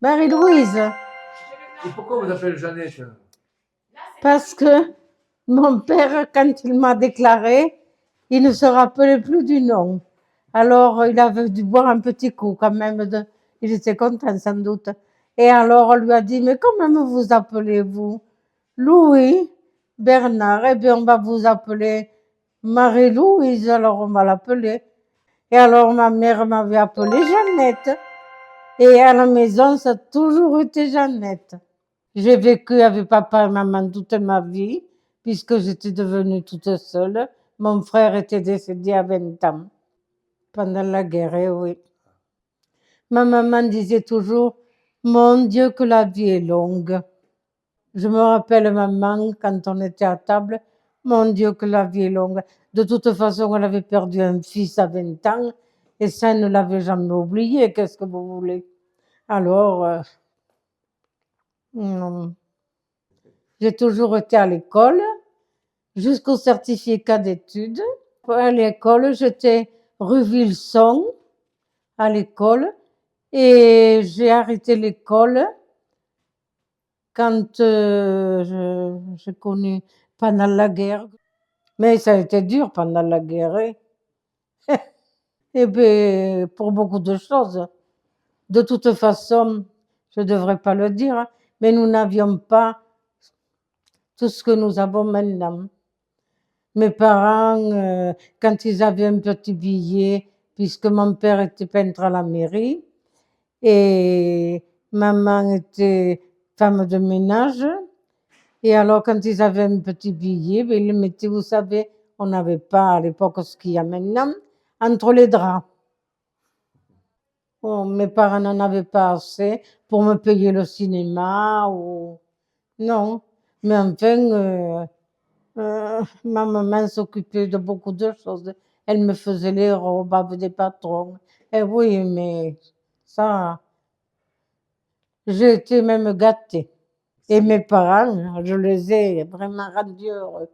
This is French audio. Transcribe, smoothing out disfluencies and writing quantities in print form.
Marie-Louise, Et pourquoi vous appelez Jeannette? parce que mon père, quand il m'a déclaré, il ne se rappelait plus du nom. Alors, il avait dû boire un petit coup quand même. Il était content sans doute. Et alors, on lui a dit, mais comment vous appelez-vous? Louis, Bernard. Eh bien, on va vous appeler Marie-Louise. Alors, on va l'appeler. Et alors, ma mère m'avait appelée Jeannette. Et à la maison, ça a toujours été Jeannette. J'ai vécu avec papa et maman toute ma vie, puisque j'étais devenue toute seule. Mon frère était décédé à 20 ans, pendant la guerre, eh oui. Ma maman disait toujours, mon Dieu, que la vie est longue. Je me rappelle maman, quand on était à table, mon Dieu, que la vie est longue. De toute façon, elle avait perdu un fils à 20 ans, et ça, elle ne l'avait jamais oublié, qu'est-ce que vous voulez. Alors, j'ai toujours été à l'école, jusqu'au certificat d'études. À l'école, j'étais rue Vilson, à l'école, et j'ai arrêté l'école quand j'ai connu pendant la guerre. Mais ça a été dur pendant la guerre, hein. Et bien, pour beaucoup de choses. De toute façon, je ne devrais pas le dire, hein, mais nous n'avions pas tout ce que nous avons maintenant. Mes parents, quand ils avaient un petit billet, puisque mon père était peintre à la mairie et maman était femme de ménage, et alors quand ils avaient un petit billet, ben, ils le mettaient, vous savez, on n'avait pas à l'époque ce qu'il y a maintenant, entre les draps. Oh, mes parents n'en avaient pas assez pour me payer le cinéma ou non, mais enfin, ma maman s'occupait de beaucoup de choses. Elle me faisait les robes avec des patrons. Et oui, mais ça, j'ai été même gâtée. Et mes parents, je les ai vraiment rendus heureux.